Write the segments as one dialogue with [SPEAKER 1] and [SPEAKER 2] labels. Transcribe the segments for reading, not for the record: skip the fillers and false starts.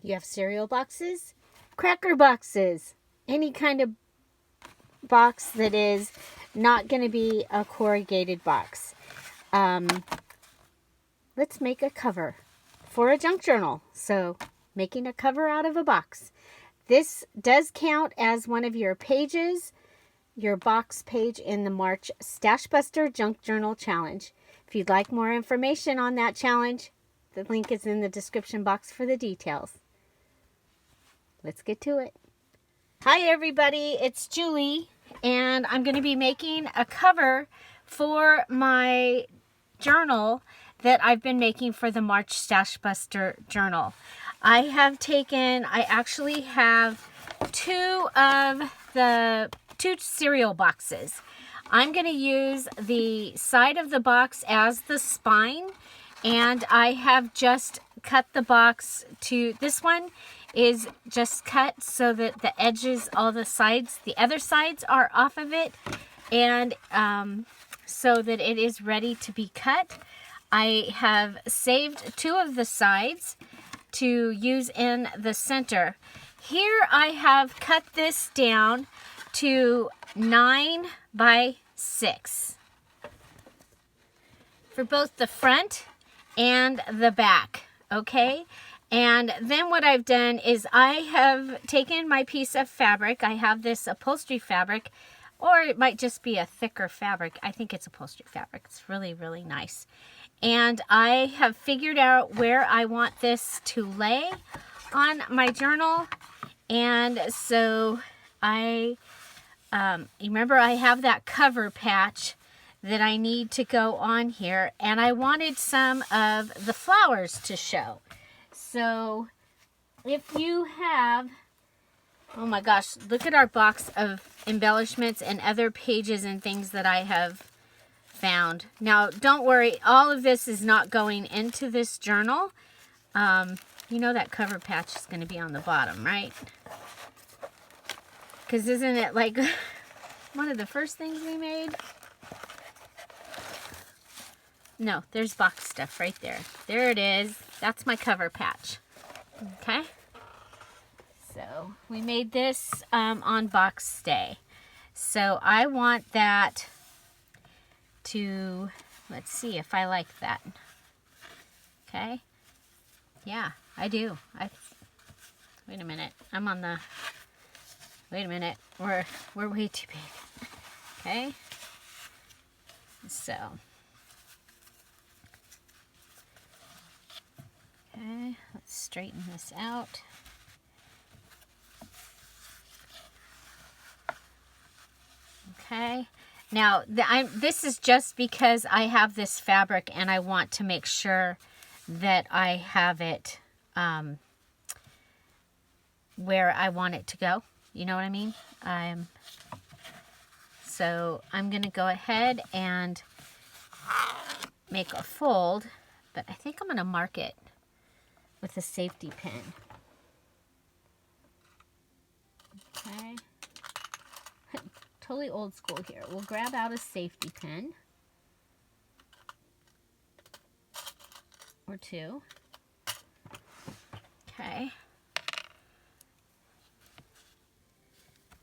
[SPEAKER 1] You have cereal boxes, cracker boxes, any kind of box that is not going to be a corrugated box. Let's make a cover for a junk journal. So making a cover out of a box. This does count as one of your pages, your box page in the March Stashbuster Junk Journal Challenge. If you'd like more information on that challenge, the link is in the description box for the details. Let's get to it. Hi everybody, it's Julie, and I'm going to be making a cover for my journal that I've been making for the March Stashbuster journal. I actually have two cereal boxes. I'm going to use the side of the box as the spine, and I have just cut the box to, this one is just cut so that the edges, all the sides, the other sides are off of it, and so that it is ready to be cut. I have saved two of the sides to use in the center. Here I have cut this down to 9 by 6 for both the front and the back, okay? And then what I've done is I have taken my piece of fabric. I have this upholstery fabric, or it might just be a thicker fabric. I think it's upholstery fabric. It's really, really nice. And I have figured out where I want this to lay on my journal. And so remember I have that cover patch that I need to go on here, and I wanted some of the flowers to show. So if you have, oh my gosh, look at our box of embellishments and other pages and things that I have found. Now, don't worry, all of this is not going into this journal. You know that cover patch is going to be on the bottom, right? Because isn't it like one of the first things we made? No, there's box stuff right there. There it is. That's my cover patch. Okay? So, we made this on box day. So, I want that to, let's see if I like that. Okay? Yeah, I do. Wait a minute. Wait a minute. We're way too big. Okay? So. Okay, let's straighten this out. Okay, now this is just because I have this fabric and I want to make sure that I have it where I want it to go. You know what I mean? So I'm going to go ahead and make a fold, but I think I'm going to mark it with a safety pin. Okay. Totally old school here. We'll grab out a safety pin. Or two. Okay.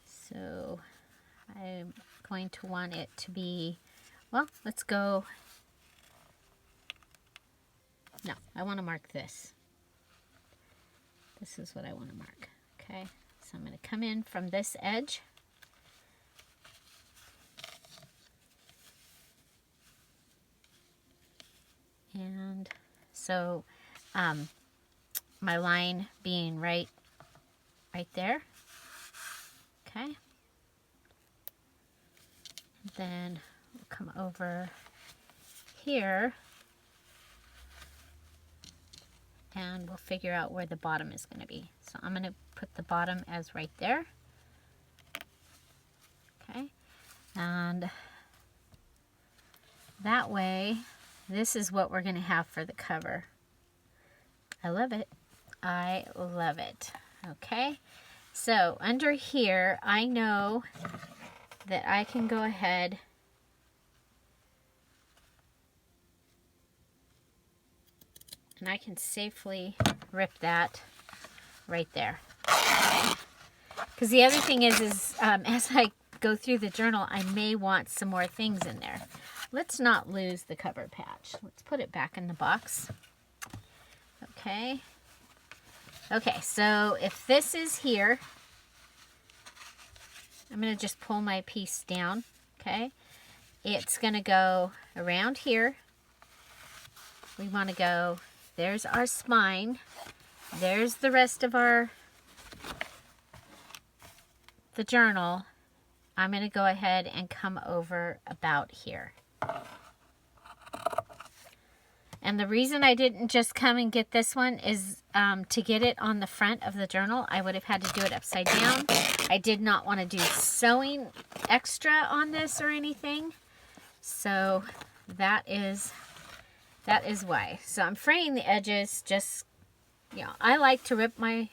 [SPEAKER 1] So I'm going to want it to be, well, let's go. No, I want to mark this. This is what I want to mark. Okay, so I'm going to come in from this edge. And so my line being right there. Okay. And then we'll come over here. And we'll figure out where the bottom is going to be. So I'm going to put the bottom as right there. Okay. And that way, this is what we're going to have for the cover. I love it. I love it. Okay. So under here, I know that I can go ahead and I can safely rip that right there. Because the other thing is as I go through the journal, I may want some more things in there. Let's not lose the cover patch. Let's put it back in the box. Okay. Okay, so if this is here, I'm going to just pull my piece down. Okay. It's going to go around here. We want to go, there's our spine. There's the rest of the journal. I'm going to go ahead and come over about here. And the reason I didn't just come and get this one is to get it on the front of the journal, I would have had to do it upside down. I did not want to do sewing extra on this or anything. So that is why. So I'm fraying the edges. Just, you know, I like to rip my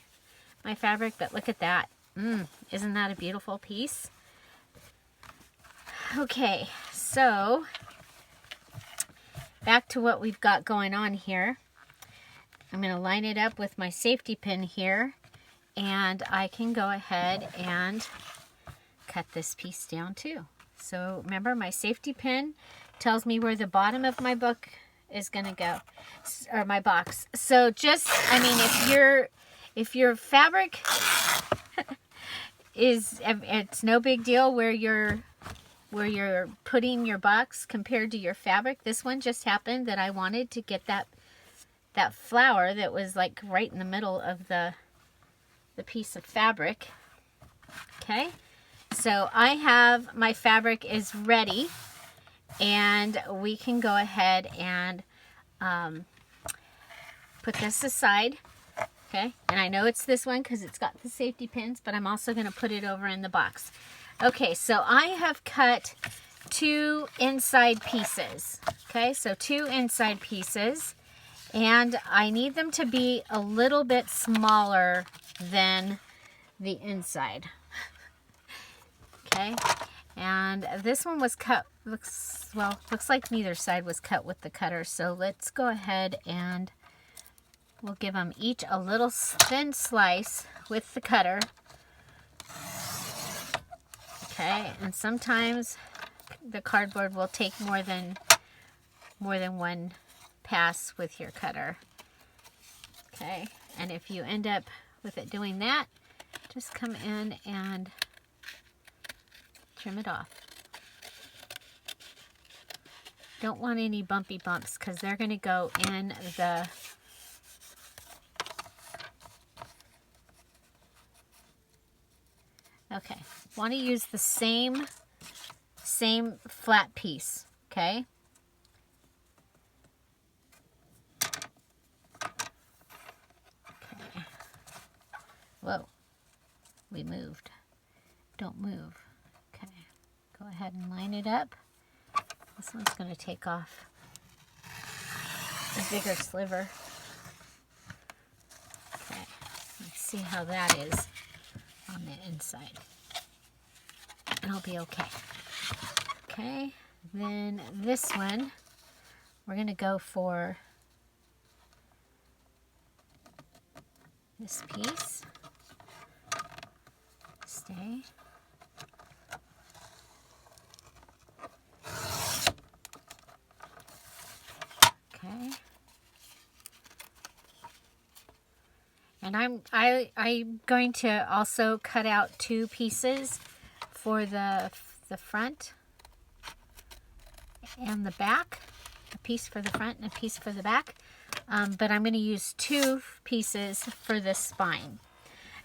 [SPEAKER 1] fabric, but look at that. Isn't that a beautiful piece? Okay, so back to what we've got going on here. I'm going to line it up with my safety pin here, and I can go ahead and cut this piece down too. So remember, my safety pin tells me where the bottom of my book is going to go, or my box. So just, I mean, if your fabric is, it's no big deal where you're putting your box compared to your fabric. This one just happened that I wanted to get that flower that was like right in the middle of the piece of fabric. Okay, so I have my fabric is ready, and we can go ahead and put this aside. Okay, and I know it's this one because it's got the safety pins, but I'm also going to put it over in the box. Okay, so I have cut 2 inside pieces. Okay, so 2 inside pieces, and I need them to be a little bit smaller than the inside. Okay, and this one was cut, looks like neither side was cut with the cutter, so let's go ahead and we'll give them each a little thin slice with the cutter. Okay, and sometimes the cardboard will take more than one pass with your cutter. Okay, and if you end up with it doing that, just come in and trim it off. Don't want any bumpy bumps because they're going to go in the okay, want to use the same flat piece, okay? Okay. Whoa, we moved. Don't move. Okay, go ahead and line it up. This one's going to take off a bigger sliver. Okay, let's see how that is on the inside. And I'll be okay. Okay, then this one, we're going to go for this piece. Stay. Okay. And I'm going to also cut out 2 pieces for the front and the back. A piece for the front and a piece for the back. But I'm going to use 2 pieces for the spine.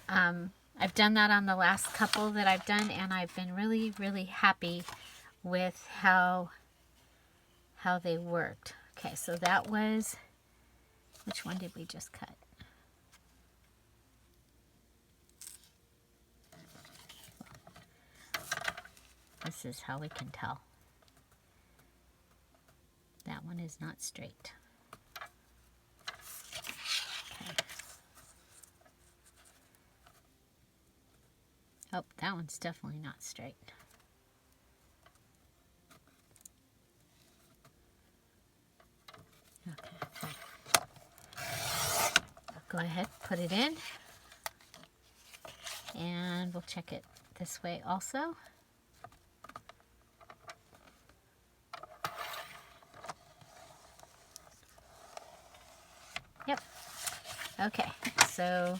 [SPEAKER 1] I've done that on the last couple that I've done, and I've been really, really happy with how they worked. Okay, so that was, which one did we just cut? This is how we can tell. That one is not straight. Okay. Oh, that one's definitely not straight. Okay. I'll go ahead, put it in. And we'll check it this way also. Yep. Okay, so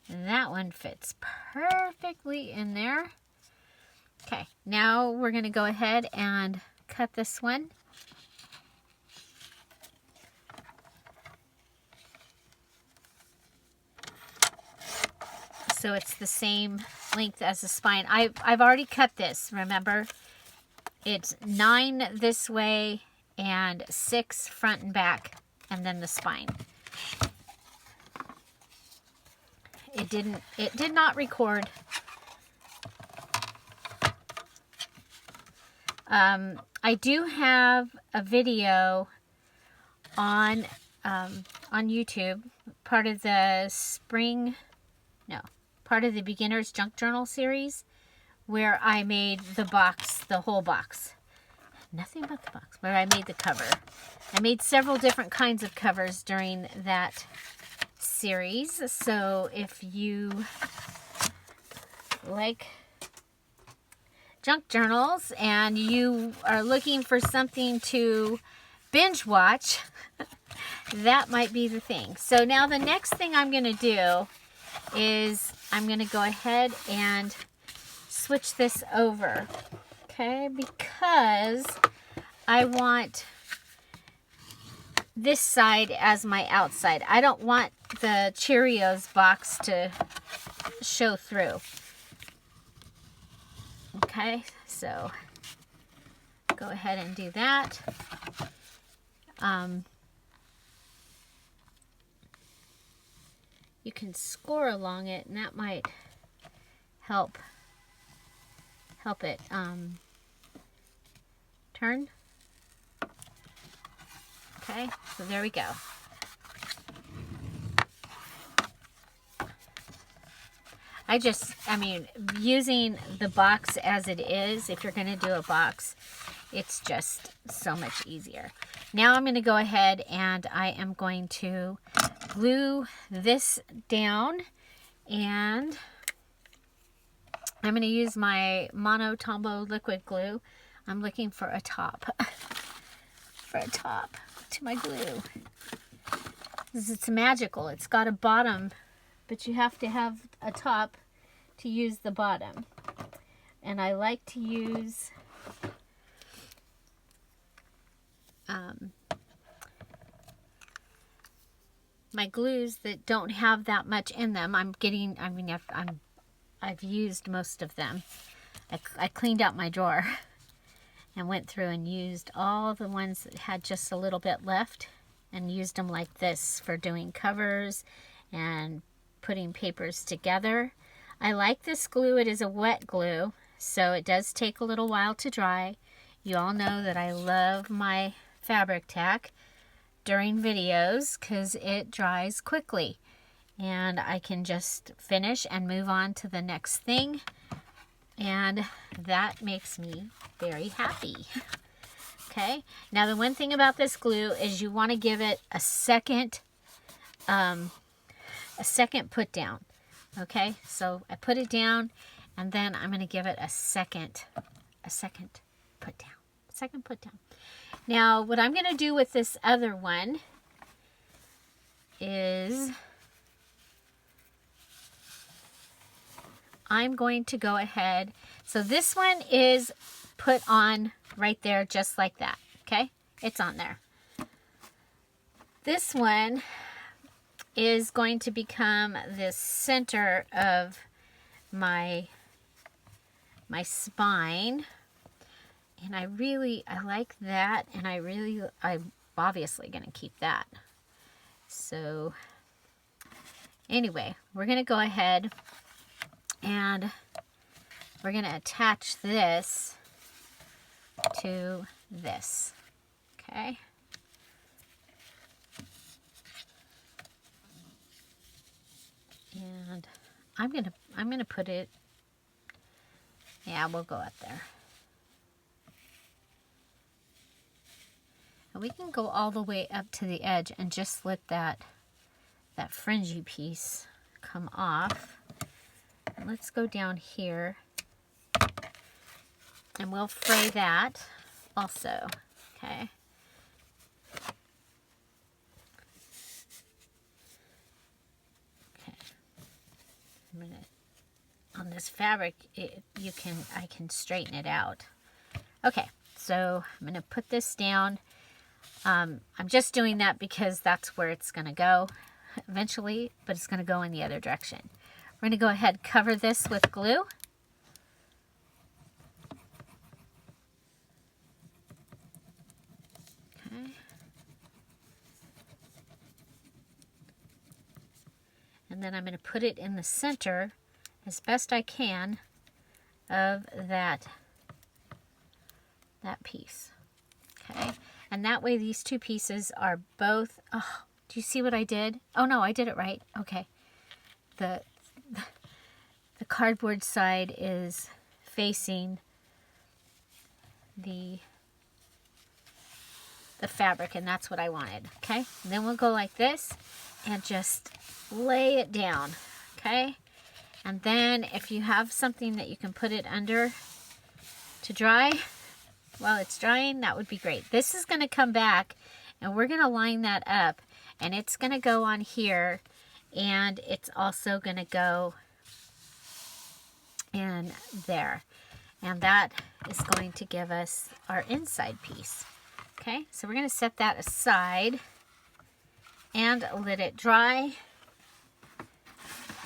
[SPEAKER 1] that one fits perfectly in there. Okay, now we're going to go ahead and cut this one. So it's the same length as the spine. I've already cut this, remember? It's 9 this way and 6 front and back, and then the spine. It did not record. I do have a video on YouTube, part of the part of the Beginner's Junk Journal series, where I made the box, the whole box. Nothing but the box, where I made the cover. I made several different kinds of covers during that series. So if you like junk journals and you are looking for something to binge watch, that might be the thing. So now the next thing I'm going to do is I'm going to go ahead and switch this over, okay, because I want this side as my outside. I don't want the Cheerios box to show through. Okay, so go ahead and do that. You can score along it, and that might help it turn. Okay, so there we go. I mean, using the box as it is, if you're going to do a box, it's just so much easier. Now I'm going to go ahead and I am going to glue this down, and I'm going to use my Mono Tombow liquid glue. I'm looking for a top, to my glue. It's magical. It's got a bottom, but you have to have a top to use the bottom. And I like to use my glues that don't have that much in them. I've used most of them. I cleaned out my drawer and went through and used all the ones that had just a little bit left, and used them like this for doing covers and putting papers together. I like this glue. It is a wet glue, so it does take a little while to dry. You all know that I love my fabric tack during videos because it dries quickly, and I can just finish and move on to the next thing, and that makes me very happy. Okay, now the one thing about this glue is you want to give it a second put down. Okay, so I put it down, and then I'm going to give it a second put down. Now what I'm going to do with this other one is I'm going to go ahead. So this one is put on right there just like that. Okay, it's on there. This one is going to become the center of my spine, and I like that, and I'm obviously going to keep that. So anyway, we're going to go ahead and we're going to attach this to this. Okay. And I'm gonna put it, yeah, we'll go up there. And we can go all the way up to the edge and just let that fringy piece come off. let's go down here and we'll fray that also. Okay. Okay. I'm gonna, on this fabric, I can straighten it out. Okay, so I'm gonna put this down. I'm just doing that because that's where it's gonna go eventually, but it's gonna go in the other direction. We're gonna go ahead and cover this with glue. Okay. And then I'm gonna put it in the center as best I can of that piece. Okay, and that way these two pieces are both, oh, do you see what I did? Oh no, I did it right. Okay. The cardboard side is facing the fabric, and that's what I wanted. Okay, and then we'll go like this and just lay it down. Okay, and then if you have something that you can put it under to dry while it's drying, that would be great. This is going to come back and we're going to line that up, and it's going to go on here, and it's also going to go in there, and that is going to give us our inside piece. Okay, so we're going to set that aside and let it dry.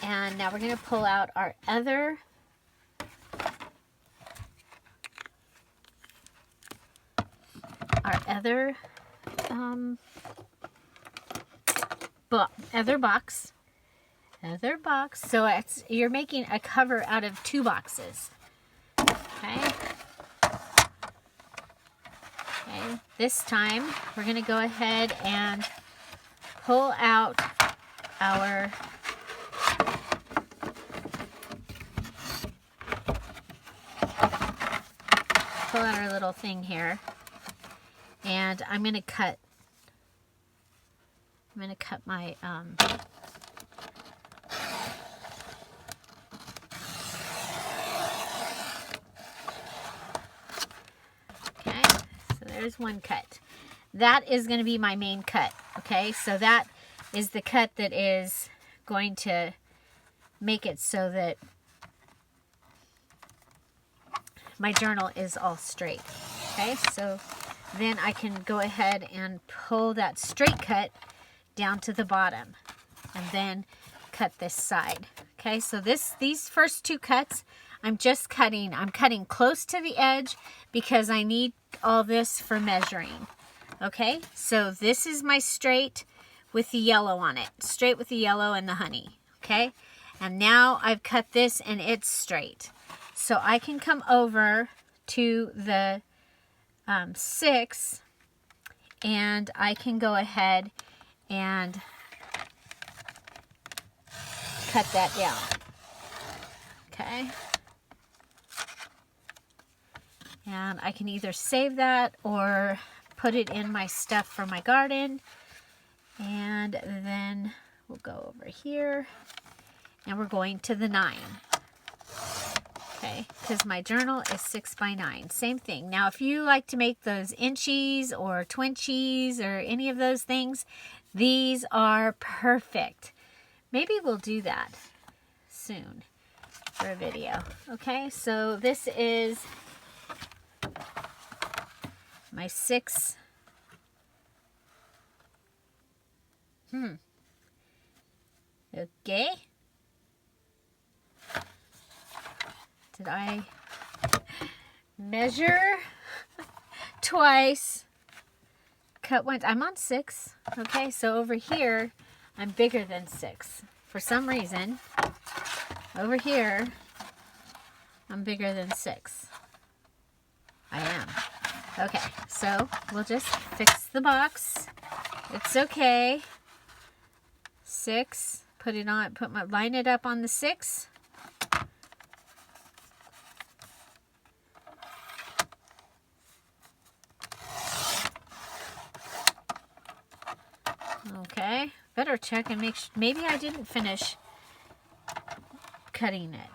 [SPEAKER 1] And now we're going to pull out our other other box. So you're making a cover out of 2 boxes. Okay. Okay. This time we're going to go ahead and pull out our little thing here, and I'm going to cut my okay, so there's one cut. That is going to be my main cut. Okay, so that is the cut that is going to make it so that my journal is all straight. Okay, so then I can go ahead and pull that straight cut down to the bottom and then cut this side. Okay, so these first 2 cuts, I'm cutting close to the edge because I need all this for measuring. Okay, so this is my straight with the yellow on it, straight with the yellow and the honey. Okay, and now I've cut this and it's straight. So I can come over to the 6, and I can go ahead and cut that down. Okay. And I can either save that or put it in my stuff for my garden. And then we'll go over here, and we're going to the 9. Okay, because my journal is 6 by 9. Same thing. Now, if you like to make those inchies or twinchies or any of those things, these are perfect. Maybe we'll do that soon for a video. Okay, so this is my 6. Okay. Did I measure twice, cut once? I'm on 6. Okay, so over here, I'm bigger than 6. For some reason, over here, I'm bigger than 6. I am. Okay, so we'll just fix the box. It's okay. 6, put it on, line it up on the 6. Okay, better check and make sure. Maybe I didn't finish cutting it.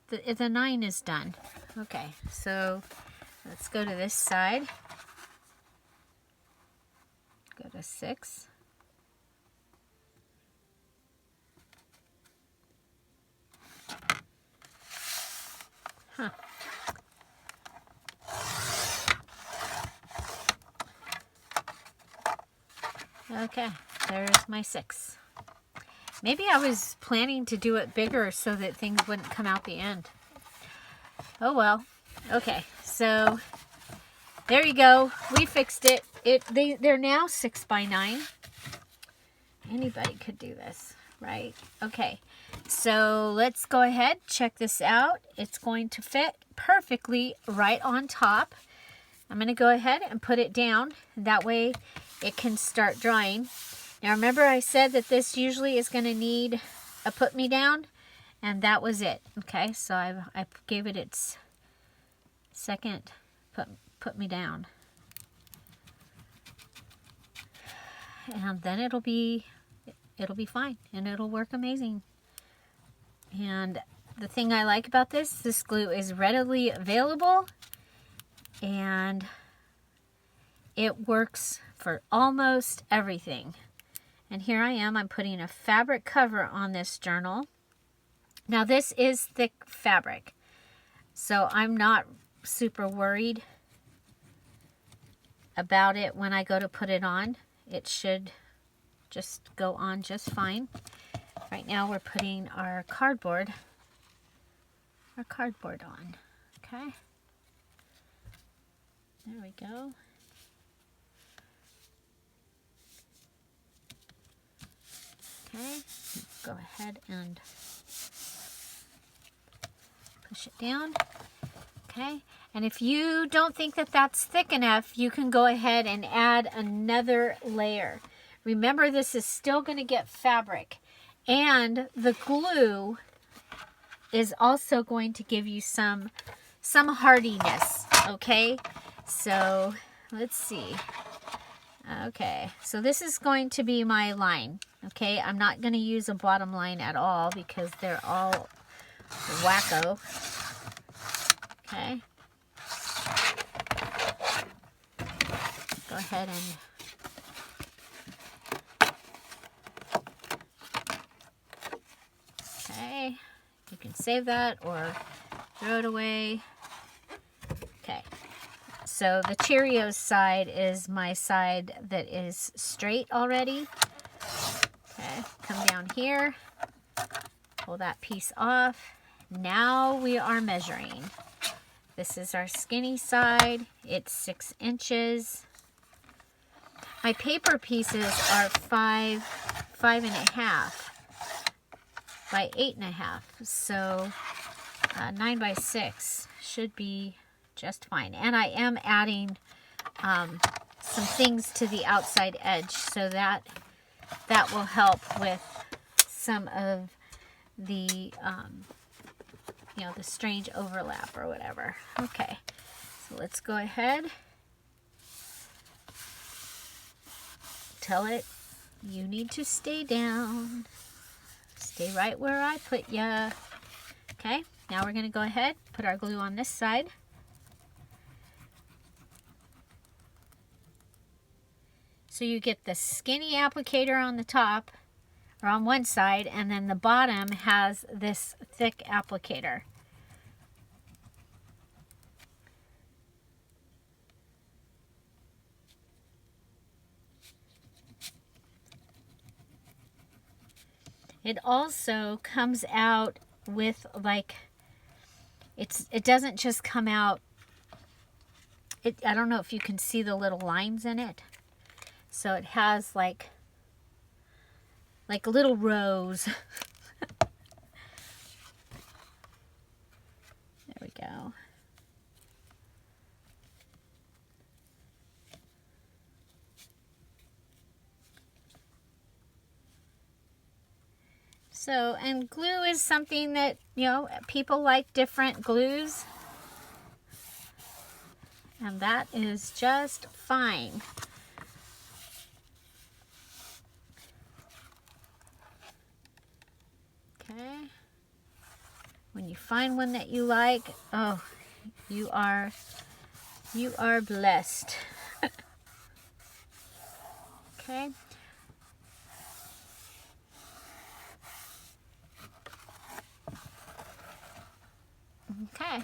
[SPEAKER 1] the 9 is done. Okay, so let's go to this side. Go to 6. Huh. Okay, there's my 6. Maybe I was planning to do it bigger so that things wouldn't come out the end. Oh well. Okay, so there you go. We fixed it. They're now 6 by 9. Anybody could do this, right? Okay, so let's go ahead, check this out. It's going to fit perfectly right on top. I'm going to go ahead and put it down. That way it can start drying. Now remember I said that this usually is going to need a put me down, and that was it. Okay, so I gave it its second put me down. And then it'll be fine, and it'll work amazing. And the thing I like about this glue is readily available, and it works for almost everything. And here I am, I'm putting a fabric cover on this journal. Now this is thick fabric, so I'm not super worried about it when I go to put it on. It should just go on just fine. Right now we're putting our cardboard on. Okay, there we go. Okay, go ahead and push it down. Okay, and if you don't think that that's thick enough, you can go ahead and add another layer. Remember, this is still going to get fabric, and the glue is also going to give you some hardiness. Okay, so let's see. Okay, so this is going to be my line. Okay, I'm not going to use a bottom line at all because they're all wacko. Okay. Go ahead and okay, you can save that or throw it away. Okay. So the Cheerios side is my side that is straight already. Okay, come down here, pull that piece off. Now we are measuring. This is our skinny side. It's 6 inches. My paper pieces are 5.5 by 8.5. So 9 by 6 should be just fine. And I am adding some things to the outside edge, so that will help with some of the the strange overlap or whatever. Okay, so let's go ahead. Tell it you need to stay down. Stay right where I put ya. Okay, now we're going to go ahead, put our glue on this side. So you get the skinny applicator on the top, or on one side, and then the bottom has this thick applicator. It also comes out with like, it doesn't just come out, I don't know if you can see the little lines in it. So it has like little rows. There we go. So, and glue is something that, people like different glues. And that is just fine. Okay. when you find one that you like, oh, you are blessed. Okay. Okay,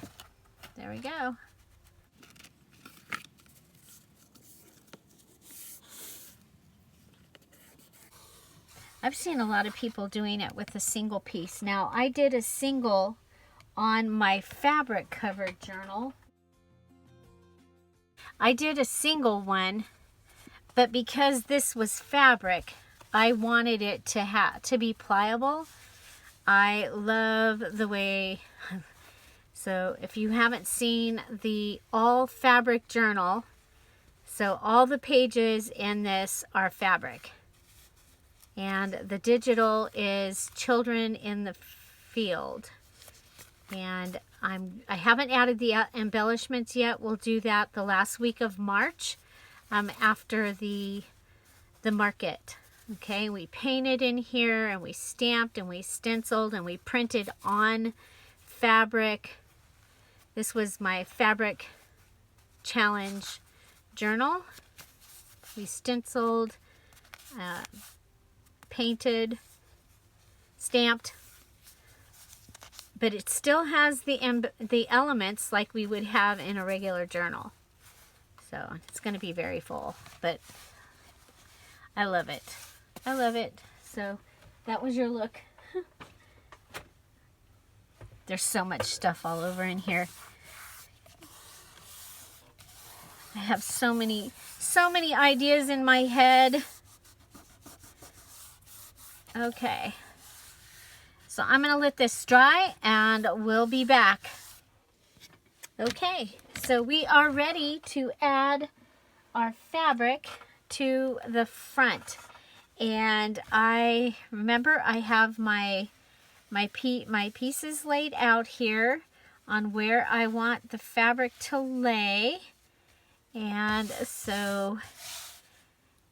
[SPEAKER 1] there we go. I've seen a lot of people doing it with a single piece. Now, I did a single on my fabric covered journal. I did a single one, but because this was fabric, I wanted it to be pliable. I love the way, so if you haven't seen the all fabric journal, so all the pages in this are fabric. And the digital is Children in the Field. And I haven't added the embellishments yet. We'll do that the last week of March, after the market. Okay, we painted in here, and we stamped, and we stenciled, and we printed on fabric. This was my fabric challenge journal. We stenciled, painted, stamped, but it still has the elements like we would have in a regular journal. So it's going to be very full, but I love it. I love it. So that was your look. There's so much stuff all over in here. I have so many ideas in my head. Okay, so I'm going to let this dry and we'll be back. Okay, so we are ready to add our fabric to the front. And I remember I have my pieces laid out here on where I want the fabric to lay. And so,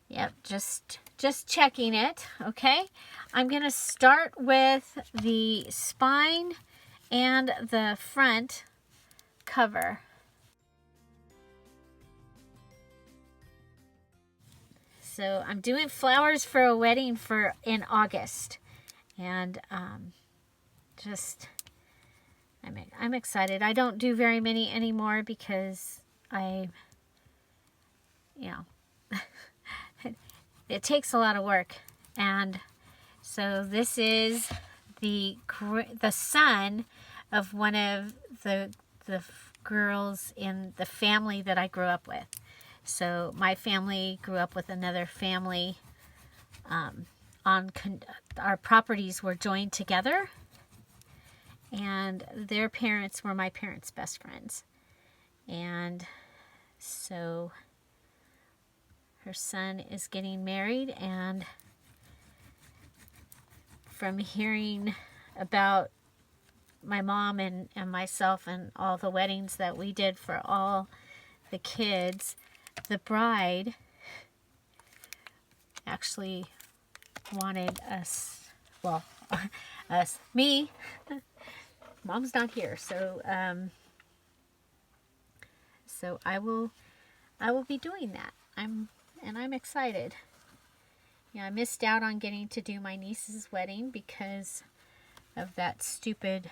[SPEAKER 1] yep, just checking it, okay? I'm going to start with the spine and the front cover. So I'm doing flowers for a wedding in August. And I'm excited. I don't do very many anymore because it takes a lot of work. And so this is the son of one of the girls in the family that I grew up with. So my family grew up with another family. Our properties were joined together, and their parents were my parents' best friends. And so her son is getting married, and from hearing about my mom and myself and all the weddings that we did for all the kids, the bride actually wanted me. Mom's not here, so I will be doing that. I'm excited. Yeah, I missed out on getting to do my niece's wedding because of that stupid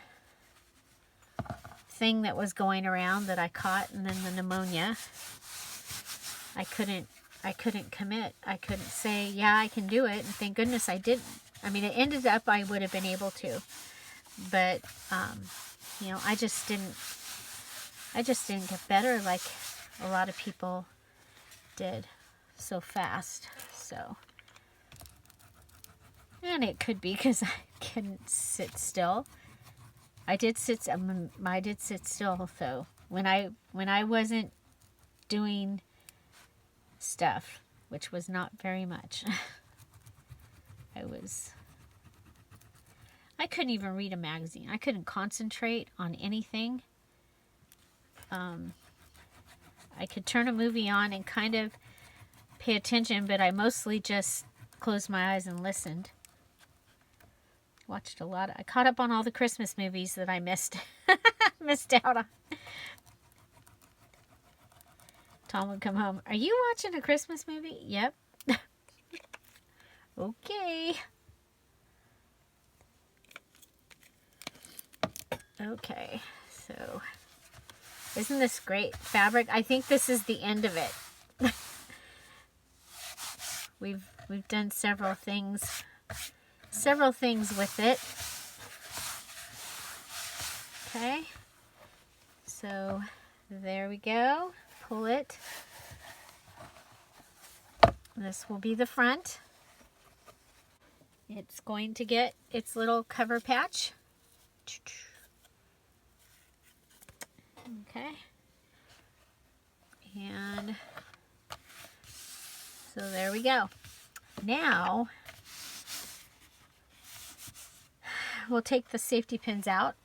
[SPEAKER 1] thing that was going around that I caught, and then the pneumonia. I couldn't commit. I couldn't say, yeah, I can do it, and thank goodness I didn't. I mean, it ended up I would have been able to, but I just didn't get better like a lot of people did so fast. So, and it could be because I couldn't sit still. I did sit still, though. When I wasn't doing stuff, which was not very much, I couldn't even read a magazine. I couldn't concentrate on anything. I could turn a movie on and kind of pay attention, but I mostly just closed my eyes and listened. Watched a lot. I caught up on all the Christmas movies that I missed out on. Tom would come home. Are you watching a Christmas movie? Yep. Okay. Okay. So, isn't this great fabric? I think this is the end of it. We've done several things with it. Okay. So, there we go. Pull it. This will be the front. It's going to get its little cover patch. Okay. And so there we go. Now we'll take the safety pins out.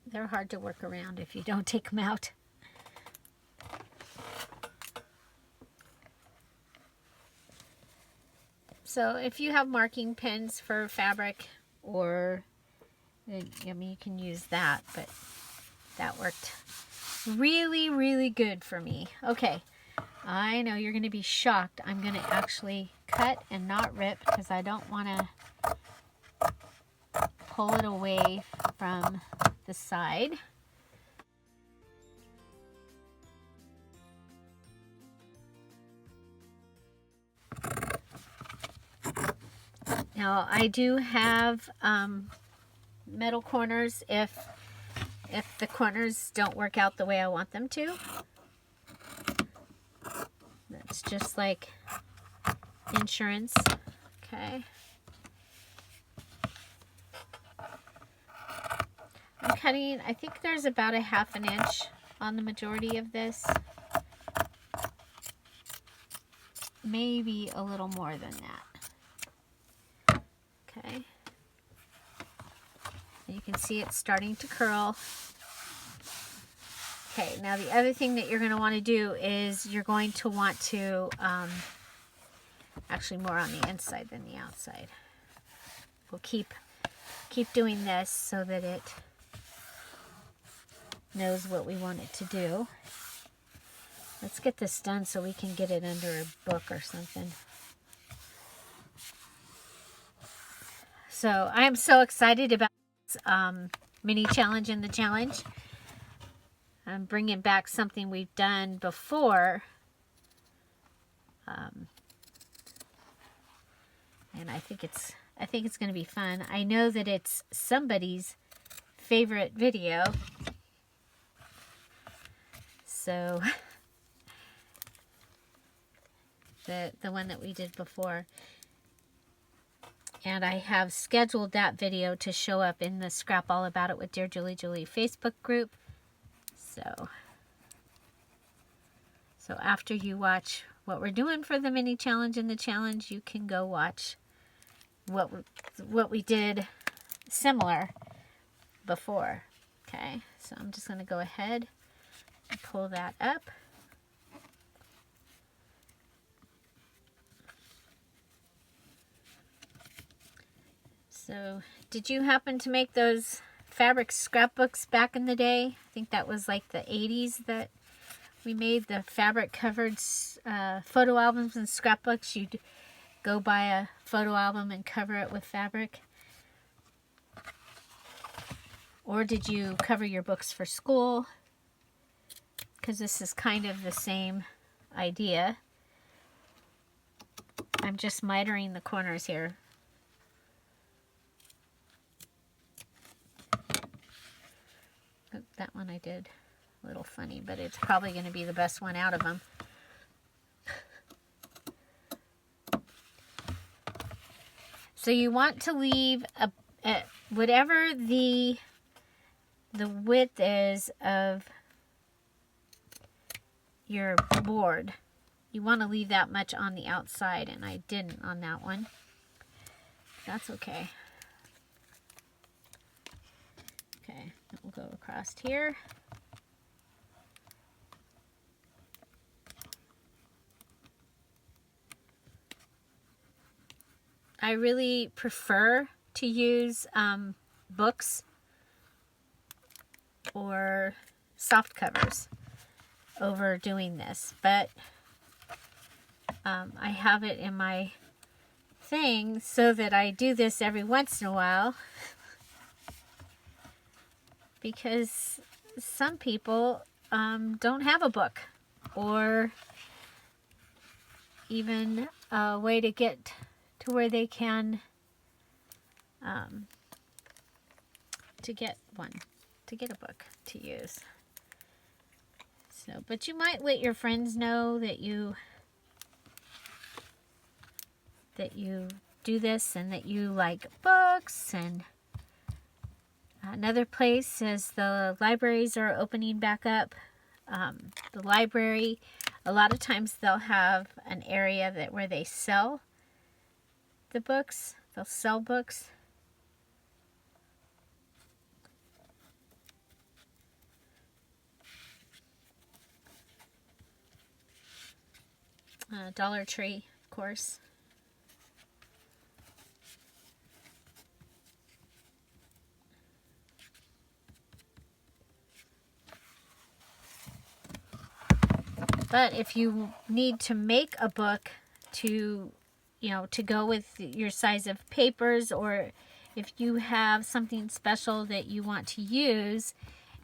[SPEAKER 1] They're hard to work around if you don't take them out. So if you have marking pins for fabric, or I mean, you can use that, but that worked really, really good for me. Okay, I know you're going to be shocked. I'm going to actually cut and not rip because I don't want to pull it away from the side. Now I do have metal corners if the corners don't work out the way I want them to. That's just like insurance. Okay. I'm cutting, I think there's about a 1/2 inch on the majority of this. Maybe a little more than that. Okay. You can see it's starting to curl. Okay, now the other thing that you're going to want to do is you're going to want to, actually more on the inside than the outside. We'll keep doing this so that it knows what we want it to do. Let's get this done so we can get it under a book or something. So I am so excited about this mini challenge in the challenge. I'm bringing back something we've done before. And I think it's going to be fun. I know that it's somebody's favorite video. So the one that we did before. And I have scheduled that video to show up in the Scrap All About It with Dear Julie Julie Facebook group. So after you watch what we're doing for the mini challenge and the challenge, you can go watch what we did similar before. Okay, so I'm just going to go ahead and pull that up. So, did you happen to make those fabric scrapbooks back in the day? I think that was like the 80s that we made the fabric covered photo albums and scrapbooks. You'd go buy a photo album and cover it with fabric. Or did you cover your books for school? Because this is kind of the same idea. I'm just mitering the corners here. That one I did a little funny, but it's probably going to be the best one out of them. So you want to leave whatever the width is of your board. You want to leave that much on the outside, and I didn't on that one. That's okay. Okay, we'll go across here. I really prefer to use books or soft covers over doing this, but I have it in my thing so that I do this every once in a while, because some people don't have a book or even a way to get to where they can to get a book to use. So, but you might let your friends know that you do this and that you like books. And another place, as the libraries are opening back up, the library, a lot of times they'll have an area where they sell the books. They'll sell books. Dollar Tree, of course. But if you need to make a book to go with your size of papers, or if you have something special that you want to use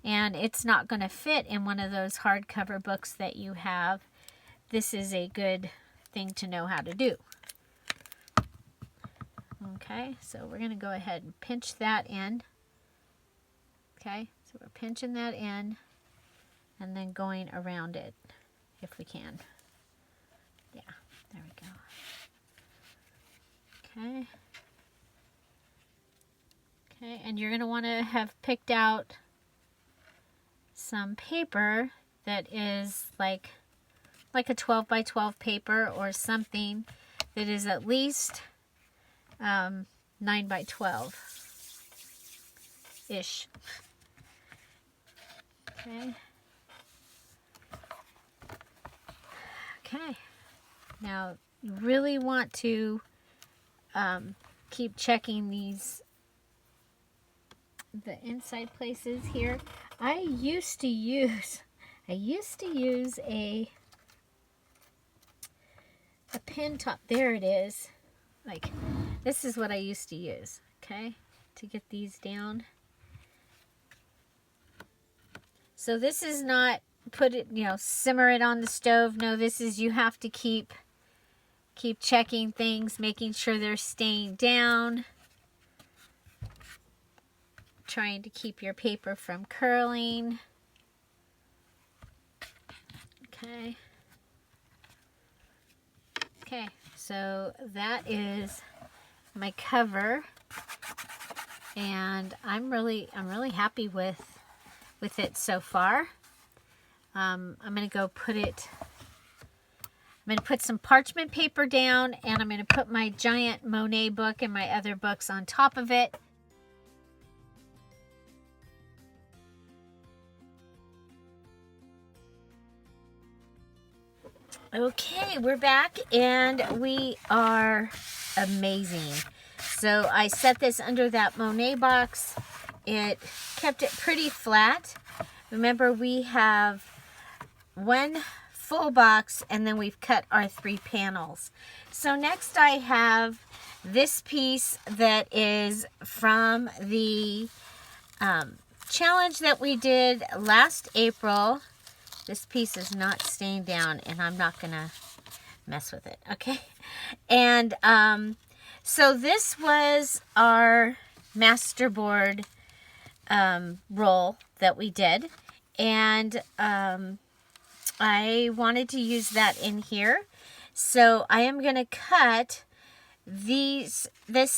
[SPEAKER 1] and it's not going to fit in one of those hardcover books that you have, this is a good thing to know how to do. Okay, so we're going to go ahead and pinch that in. Okay, so we're pinching that in and then going around it if we can. Yeah, there we go. Okay. Okay, and you're going to want to have picked out some paper that is like a 12 by 12 paper, or something that is at least 9 by 12 ish. Okay. Okay. Now you really want to keep checking the inside places here. I used to use a pin top. There it is. Like, this is what I used to use, okay, to get these down. So this is not put it, simmer it on the stove. No, this is, you have to keep checking things, making sure they're staying down, trying to keep your paper from curling. Okay. Okay, so that is my cover, and I'm really happy with it so far. I'm gonna go put it. I'm gonna put some parchment paper down, and I'm gonna put my giant Monet book and my other books on top of it. Okay, we're back, and we are amazing. So I set this under that Monet box. It kept it pretty flat. Remember, we have one full box, and then we've cut our 3 panels. So next I have this piece that is from the challenge that we did last April. This piece is not staying down, and I'm not gonna mess with it, okay? And so this was our masterboard roll that we did, and I wanted to use that in here. So I am gonna cut this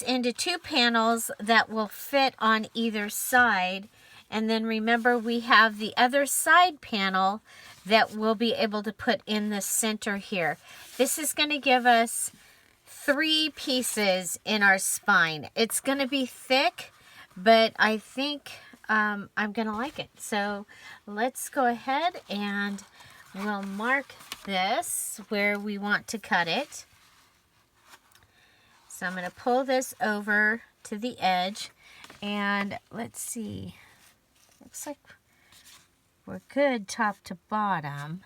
[SPEAKER 1] into 2 panels that will fit on either side. And then remember, we have the other side panel that we'll be able to put in the center here. This is going to give us 3 pieces in our spine. It's going to be thick, but I think I'm going to like it. So let's go ahead and we'll mark this where we want to cut it. So I'm going to pull this over to the edge, and let's see. Looks like we're good top to bottom.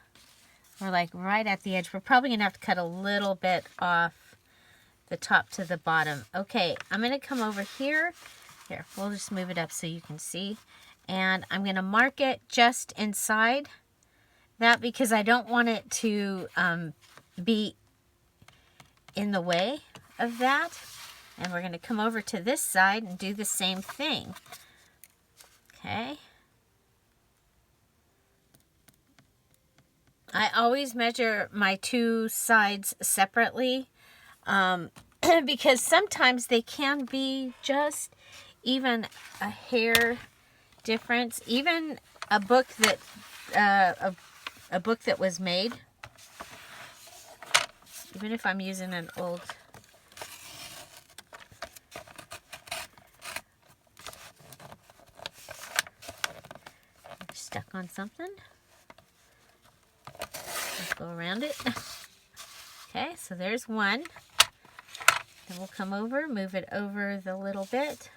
[SPEAKER 1] We're like right at the edge. We're probably going to have to cut a little bit off the top to the bottom. Okay, I'm going to come over here. Here, we'll just move it up so you can see. And I'm going to mark it just inside that because I don't want it to be in the way of that. And we're going to come over to this side and do the same thing. Okay. I always measure my two sides separately because sometimes they can be just even a hair difference. Even a book that a book that was made, even if I'm using an old stuck on something. Let's go around it. Okay, so there's one. Then we'll come over, move it over the little bit,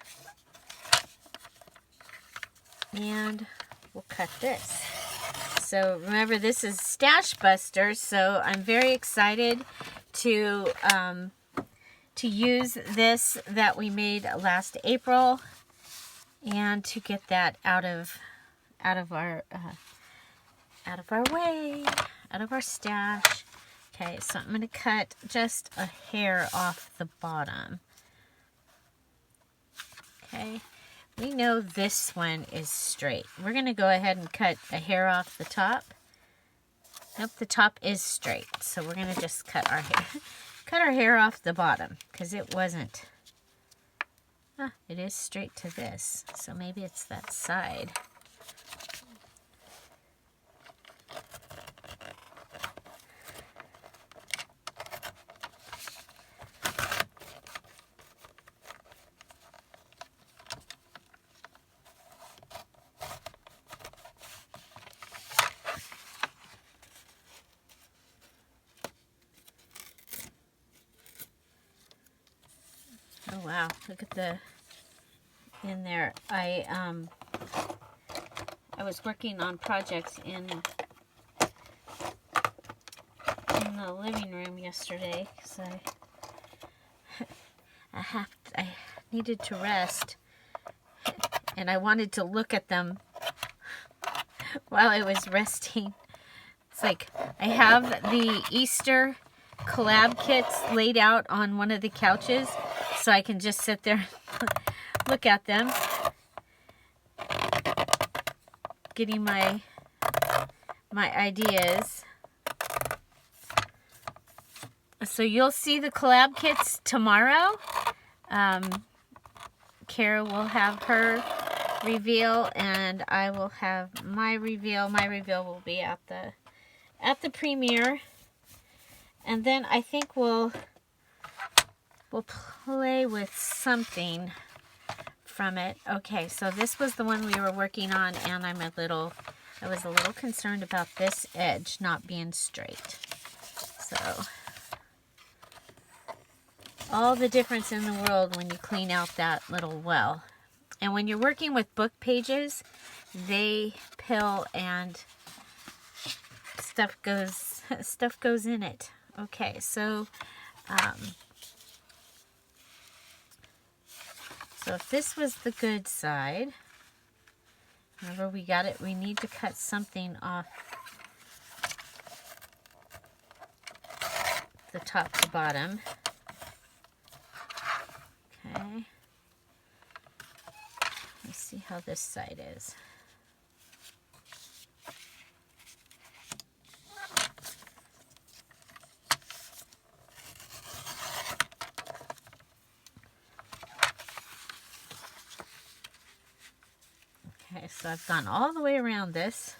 [SPEAKER 1] and we'll cut this. So remember, this is Stashbuster, so I'm very excited to use this that we made last April, and to get that out of our way, out of our stash. Okay, so I'm going to cut just a hair off the bottom. Okay, we know this one is straight. We're going to go ahead and cut a hair off the top. Nope, the top is straight, so we're going to just cut our hair off the bottom because it wasn't. It is straight to this, so maybe it's that side. Oh wow, look at the in there. I was working on projects in the living room yesterday because I needed to rest, and I wanted to look at them while I was resting. It's like I have the Easter collab kits laid out on one of the couches, so I can just sit there and look at them, getting my ideas. So you'll see the collab kits tomorrow. Kara will have her reveal, and I will have my reveal. My reveal will be at the premiere, and then I think we'll play with something from it. Okay, so this was the one we were working on, and I was a little concerned about this edge not being straight. So all the difference in the world when you clean out that little well. And when you're working with book pages, they pill and stuff goes in it. Okay, so if this was the good side, remember we need to cut something off the top to bottom. Okay. Let's see how this side is. Okay, so I've gone all the way around this.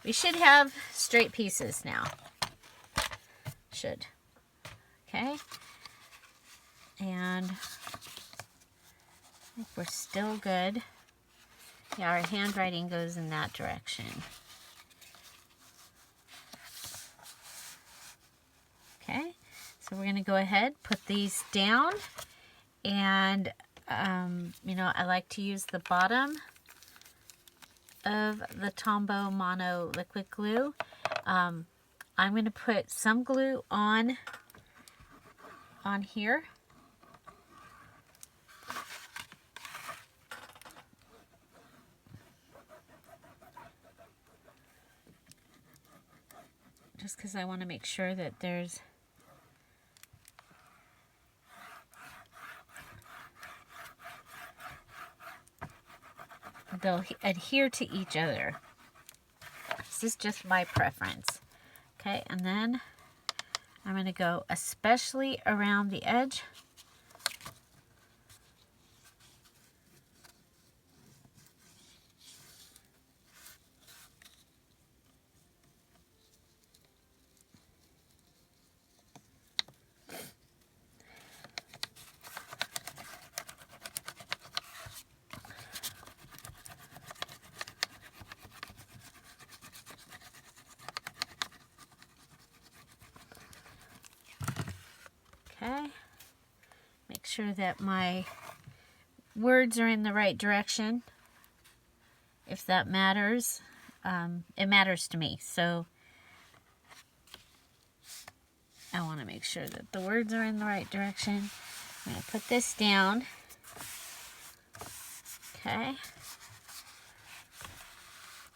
[SPEAKER 1] We should have straight pieces now. Should. Okay. And I think we're still good. Yeah, our handwriting goes in that direction. Okay, so we're going to go ahead, put these down, and you know, I like to use the bottom of the Tombow Mono liquid glue. I'm going to put some glue on here. Just because I want to make sure that they'll adhere to each other. This is just my preference. Okay, and then I'm going to go especially around the edge. Okay, make sure that my words are in the right direction. If that matters, it matters to me. So I want to make sure that the words are in the right direction. I'm going to put this down. Okay.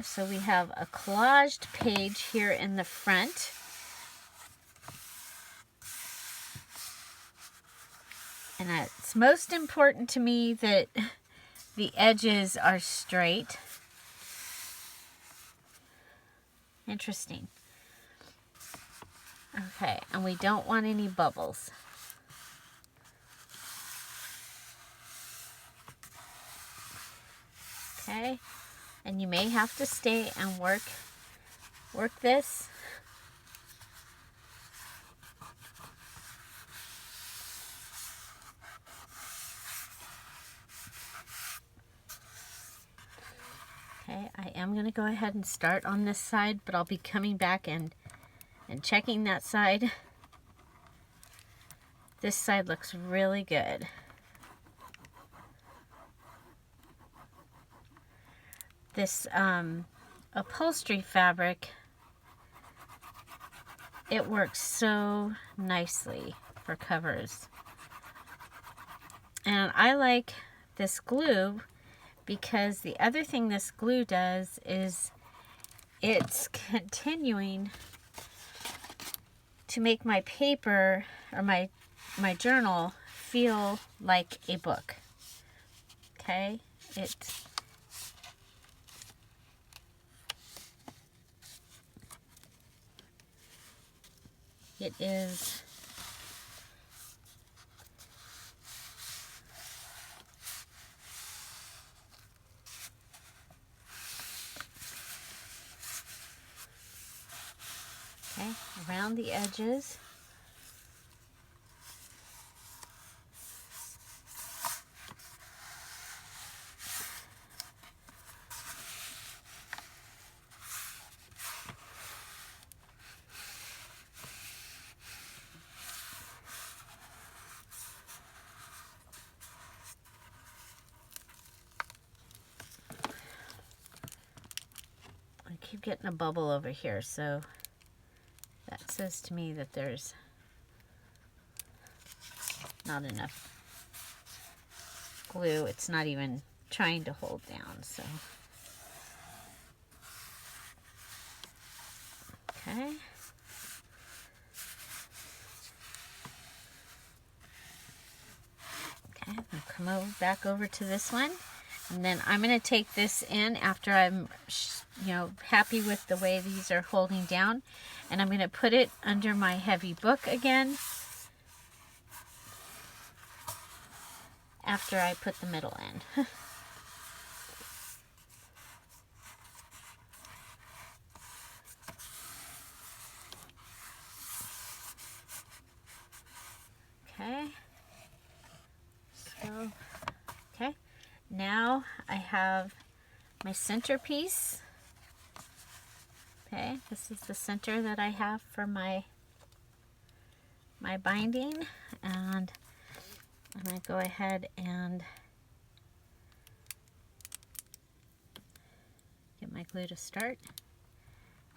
[SPEAKER 1] So we have a collaged page here in the front. And it's most important to me that the edges are straight. Interesting. Okay, and we don't want any bubbles. Okay, and you may have to stay and work this. Okay, I am going to go ahead and start on this side, but I'll be coming back and checking that side. This side looks really good. This upholstery fabric, it works so nicely for covers. And I like this glue because the other thing this glue does is it's continuing to make my paper or my journal feel like a book. Okay? It is okay, around the edges. I keep getting a bubble over here, so that says to me that there's not enough glue. It's not even trying to hold down, so. Okay. Okay, I'll come back over to this one. And then I'm going to take this in after I'm, happy with the way these are holding down. And I'm going to put it under my heavy book again after I put the middle in. Okay. So, okay. Now I have my centerpiece. Okay, this is the center that I have for my my binding, and I'm going to go ahead and get my glue to start.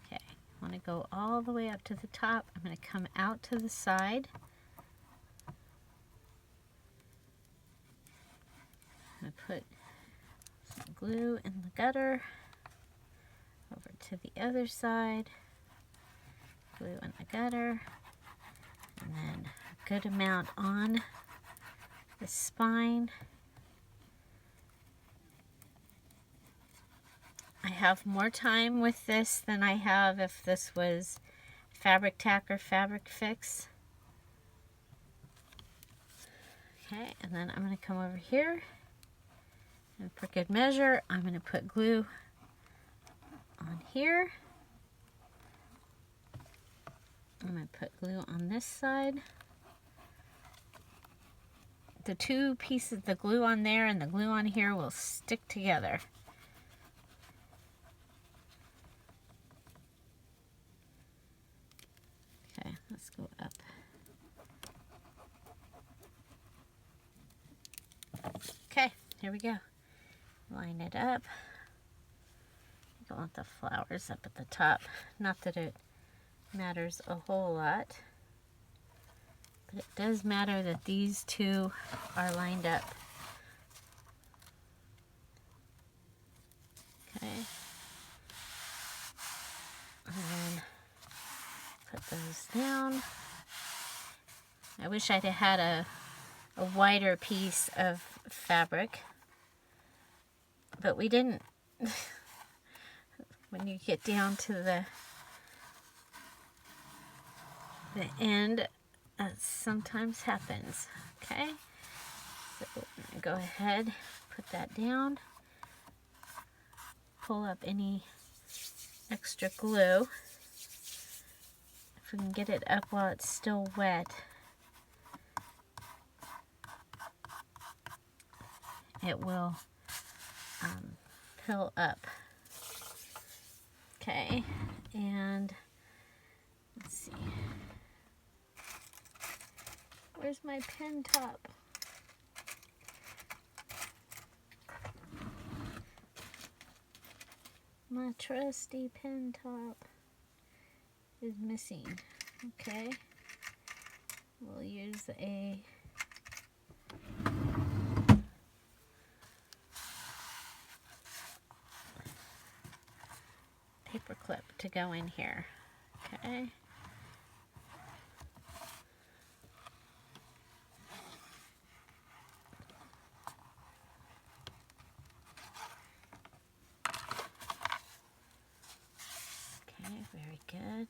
[SPEAKER 1] Okay, I want to go all the way up to the top. I'm going to come out to the side. I'm going to put some glue in the gutter. Over to the other side. Glue in the gutter. And then a good amount on the spine. I have more time with this than I have if this was fabric tack or fabric fix. Okay, and then I'm going to come over here, and for good measure, I'm going to put glue on here. I'm going to put glue on this side. The two pieces, the glue on there and the glue on here, will stick together. Okay, let's go up. Okay, here we go. Line it up. I don't want the flowers up at the top. Not that it matters a whole lot, but it does matter that these two are lined up. Okay. And then put those down. I wish I'd have had a wider piece of fabric, but we didn't. When you get down to the end, that sometimes happens. Okay, so I'm gonna go ahead, put that down, pull up any extra glue. If we can get it up while it's still wet, it will fill up. Okay, and let's see. Where's my pen top? My trusty pen top is missing. Okay, we'll use a paper clip to go in here. Okay. Okay, very good.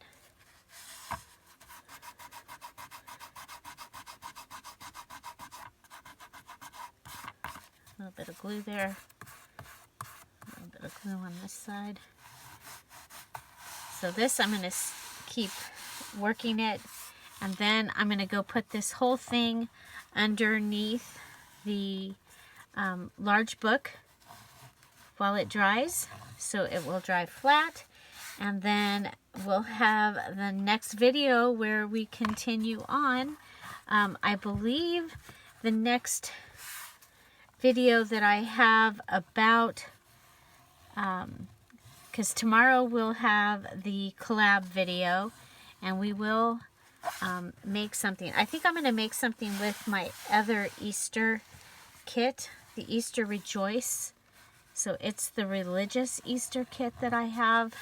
[SPEAKER 1] A little bit of glue there. A little bit of glue on this side. So this, I'm going to keep working it, and then I'm going to go put this whole thing underneath the large book while it dries, so it will dry flat, and then we'll have the next video where we continue on. I believe the next video that I have about because tomorrow we'll have the collab video, and we will make something. I think I'm going to make something with my other Easter kit, the Easter Rejoice. So it's the religious Easter kit that I have.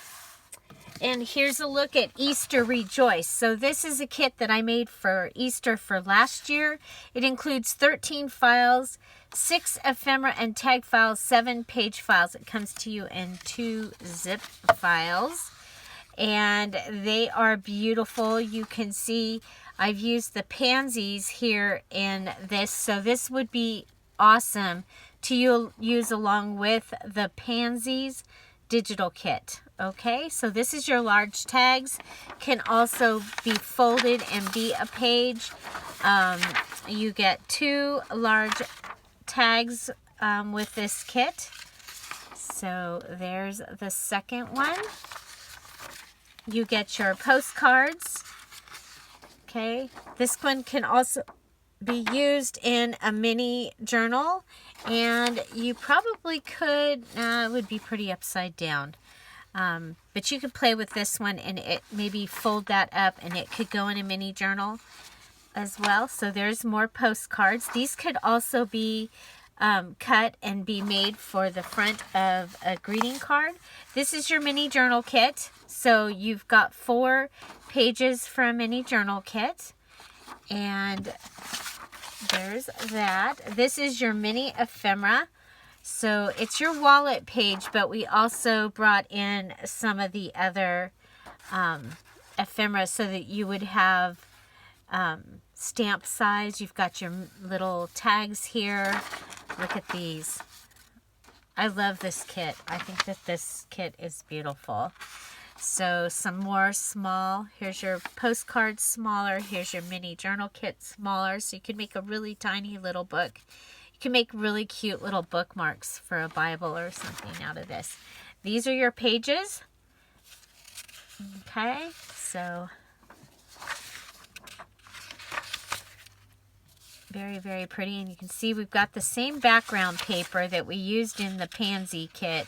[SPEAKER 1] And here's a look at Easter Rejoice. So this is a kit that I made for Easter for last year. It includes 13 files, 6 ephemera and tag files, 7 page files. It comes to you in 2 zip files. And they are beautiful. You can see I've used the pansies here in this. So this would be awesome to use along with the pansies digital kit. Okay, so this is your large tags. Can also be folded and be a page. You get 2 large tags with this kit. So there's the second one. You get your postcards. Okay, this one can also be used in a mini journal, and you probably could, it would be pretty upside down. But you could play with this one and it maybe fold that up and it could go in a mini journal as well. So there's more postcards. These could also be cut and be made for the front of a greeting card. This is your mini journal kit. So you've got 4 pages for a mini journal kit. And there's that. This is your mini ephemera. So it's your wallet page, but we also brought in some of the other ephemera so that you would have stamp size. You've got your little tags here. Look at these. I love this kit. I think that this kit is beautiful. So some more small. Here's your postcard smaller. Here's your mini journal kit smaller. So you can make a really tiny little book. You can make really cute little bookmarks for a Bible or something out of this. These are your pages. Okay, so very, very pretty. And you can see we've got the same background paper that we used in the pansy kit.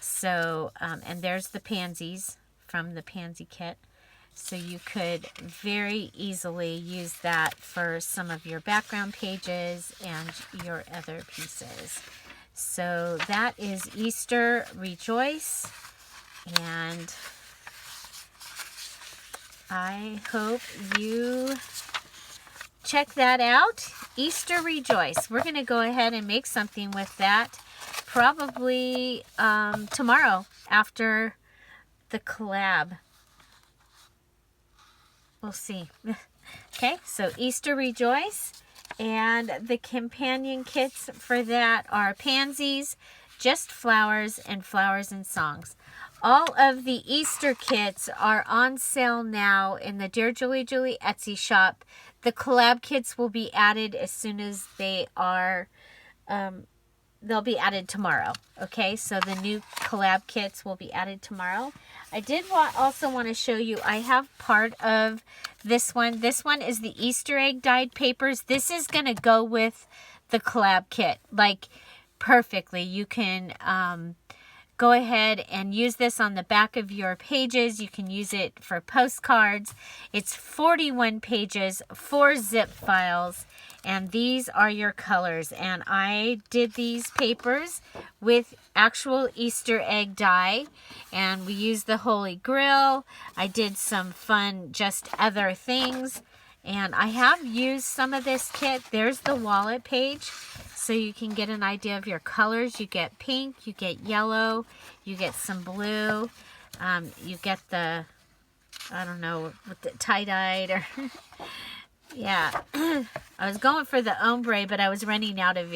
[SPEAKER 1] So, and there's the pansies from the pansy kit. So you could very easily use that for some of your background pages and your other pieces. So that is Easter Rejoice. And I hope you check that out. Easter Rejoice. We're going to go ahead and make something with that probably tomorrow after the collab. We'll see. Okay, so Easter Rejoice, and the companion kits for that are pansies, just flowers, and flowers and songs. All of the Easter kits are on sale now in the Dear Julie Julie Etsy shop. The collab kits will be added as soon as they are, they'll be added tomorrow. Okay, so the new collab kits will be added tomorrow. I did also want to show you, I have part of this one. This one is the Easter egg dyed papers. This is going to go with the collab kit, like perfectly. You can go ahead and use this on the back of your pages. You can use it for postcards. It's 41 pages, 4 zip files, and these are your colors. And I did these papers with actual Easter egg dye, and we used the Holy Grail. I did some fun just other things, and I have used some of this kit. There's the wallet page, so you can get an idea of your colors. You get pink, you get yellow, you get some blue, you get the, I don't know, with the tie-dyed or yeah. I was going for the ombre, but I was running out of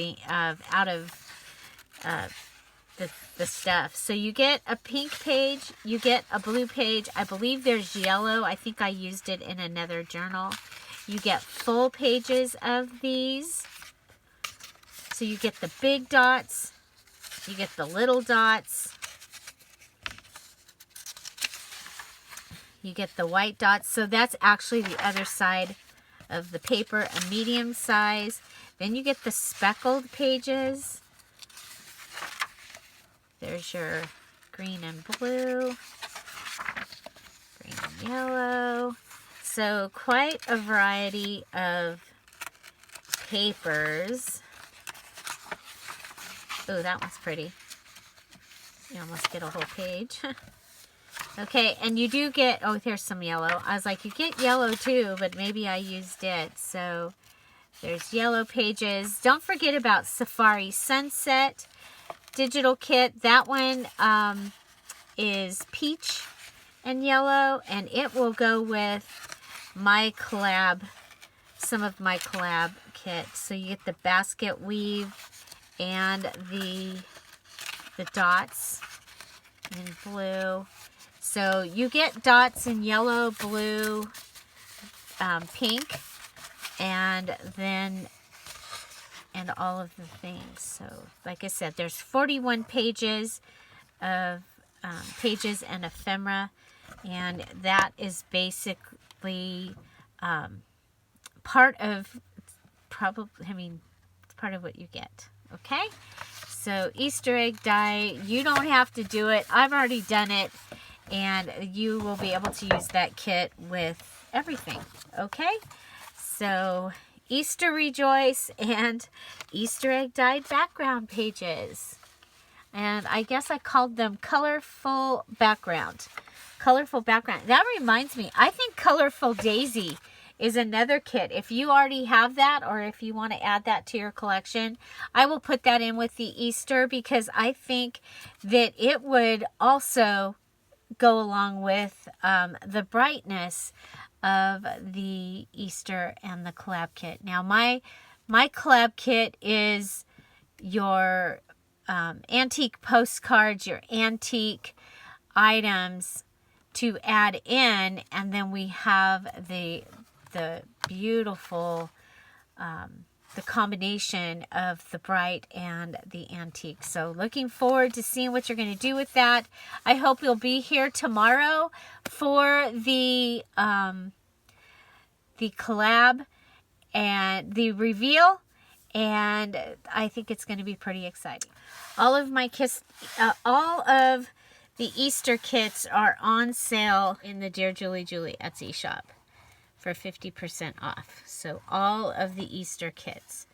[SPEAKER 1] the stuff. So you get a pink page, you get a blue page. I believe there's yellow. I think I used it in another journal. You get full pages of these. So you get the big dots, you get the little dots, you get the white dots. So that's actually the other side of the paper, a medium size. Then you get the speckled pages. There's your green and blue, green and yellow. So quite a variety of papers. Oh, that one's pretty. You almost get a whole page. Okay, and you do get, oh, there's some yellow. I was like, you get yellow too, but maybe I used it. So there's yellow pages. Don't forget about Safari Sunset digital kit. That one is peach and yellow, and it will go with my collab, some of my collab kits. So you get the basket weave and the dots in blue. So you get dots in yellow, blue, pink, and then and all of the things. So like I said, there's 41 pages of pages and ephemera, and that is basically part of, probably, I mean, it's part of what you get. Okay? So Easter egg die, you don't have to do it. I've already done it. And you will be able to use that kit with everything. Okay? So Easter rejoice and Easter egg dyed background pages. And I guess I called them colorful background. Colorful background. That reminds me, I think Colorful Daisy is another kit. If you already have that, or if you want to add that to your collection, I will put that in with the Easter, because I think that it would also go along with the brightness of the Easter and the collab kit. Now my collab kit is your antique postcards, your antique items to add in, and then we have the beautiful the combination of the bright and the antique. So looking forward to seeing what you're going to do with that. I hope you'll be here tomorrow for the collab and the reveal, and I think it's going to be pretty exciting. All of the Easter kits are on sale in the Dear Julie Julie Etsy shop for 50% off. So all of the Easter kits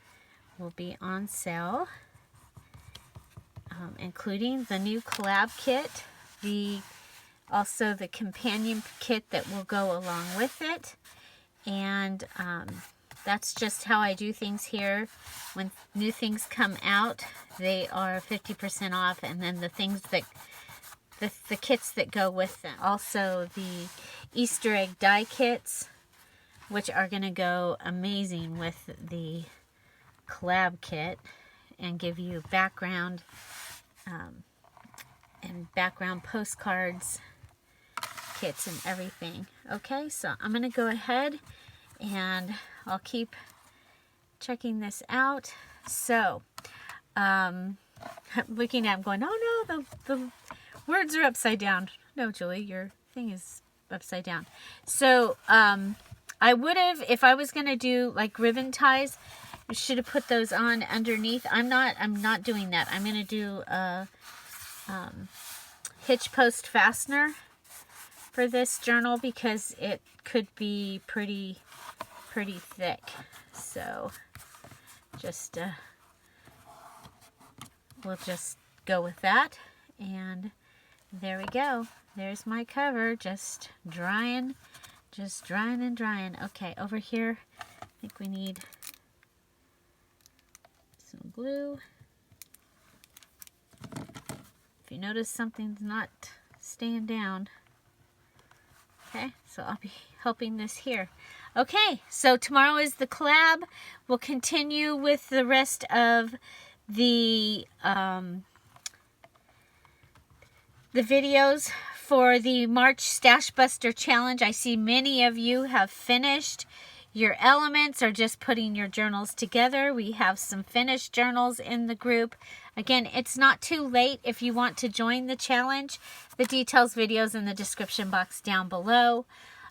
[SPEAKER 1] will be on sale, including the new collab kit, also the companion kit that will go along with it. And that's just how I do things here. When new things come out, they are 50% off, and then the things that the kits that go with them. Also the Easter egg die kits, which are going to go amazing with the collab kit and give you background and background postcards, kits, and everything. Okay, so I'm going to go ahead and I'll keep checking this out. So, I'm looking at, I'm going, oh no, the words are upside down. No, Julie, your thing is upside down. So, I would have, if I was going to do like ribbon ties, I should have put those on underneath. I'm not doing that. I'm going to do a hitch post fastener for this journal, because it could be pretty thick. So just we'll just go with that, and there we go. There's my cover, just drying and drying. Okay, over here I think we need some glue. If you notice something's not staying down. Okay, so I'll be helping this here. Okay, so tomorrow is the collab. We'll continue with the rest of the videos for the March Stashbuster challenge. I see many of you have finished your elements or just putting your journals together. We have some finished journals in the group. Again, it's not too late if you want to join the challenge. The details videos in the description box down below.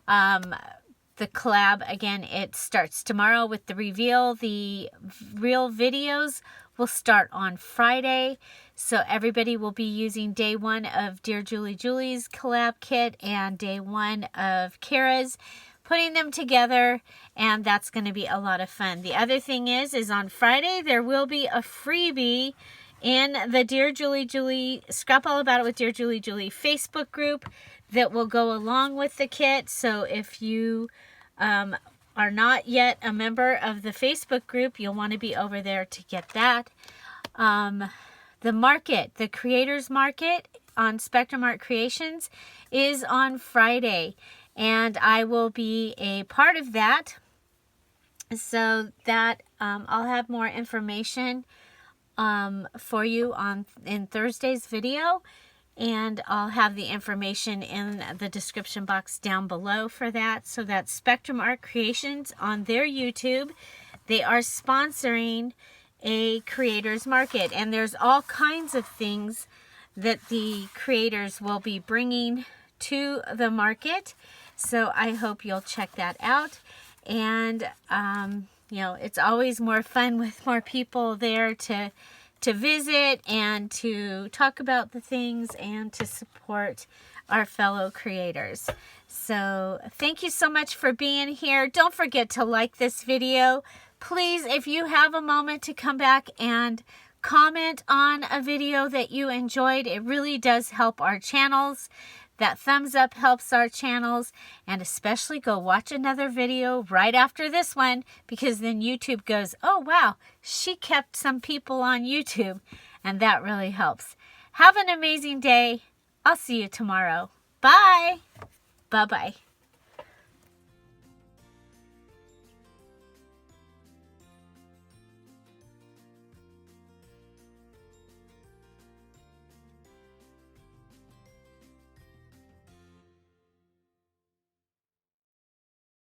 [SPEAKER 1] The collab, again, it starts tomorrow with the reveal. The real videos will start on Friday. So everybody will be using day one of Dear Julie Julie's collab kit and day one of Kara's, putting them together, and that's going to be a lot of fun. The other thing is on Friday there will be a freebie in the Dear Julie Julie Scrap All About It with Dear Julie Julie Facebook group that will go along with the kit. So if you are not yet a member of the Facebook group, you'll want to be over there to get that. The market, the creators market on Spectrum Art Creations is on Friday, and I will be a part of that, so that I'll have more information for you in Thursday's video, and I'll have the information in the description box down below for that. So that's Spectrum Art Creations on their YouTube. They are sponsoring a creators market, and there's all kinds of things that the creators will be bringing to the market. So I hope you'll check that out. And, you know, it's always more fun with more people there to visit and to talk about the things and to support our fellow creators. So thank you so much for being here. Don't forget to like this video. Please, if you have a moment to come back and comment on a video that you enjoyed, it really does help our channels. That thumbs up helps our channels, and especially go watch another video right after this one, because then YouTube goes, oh wow, she kept some people on YouTube, and that really helps. Have an amazing day. I'll see you tomorrow. Bye. Bye-bye.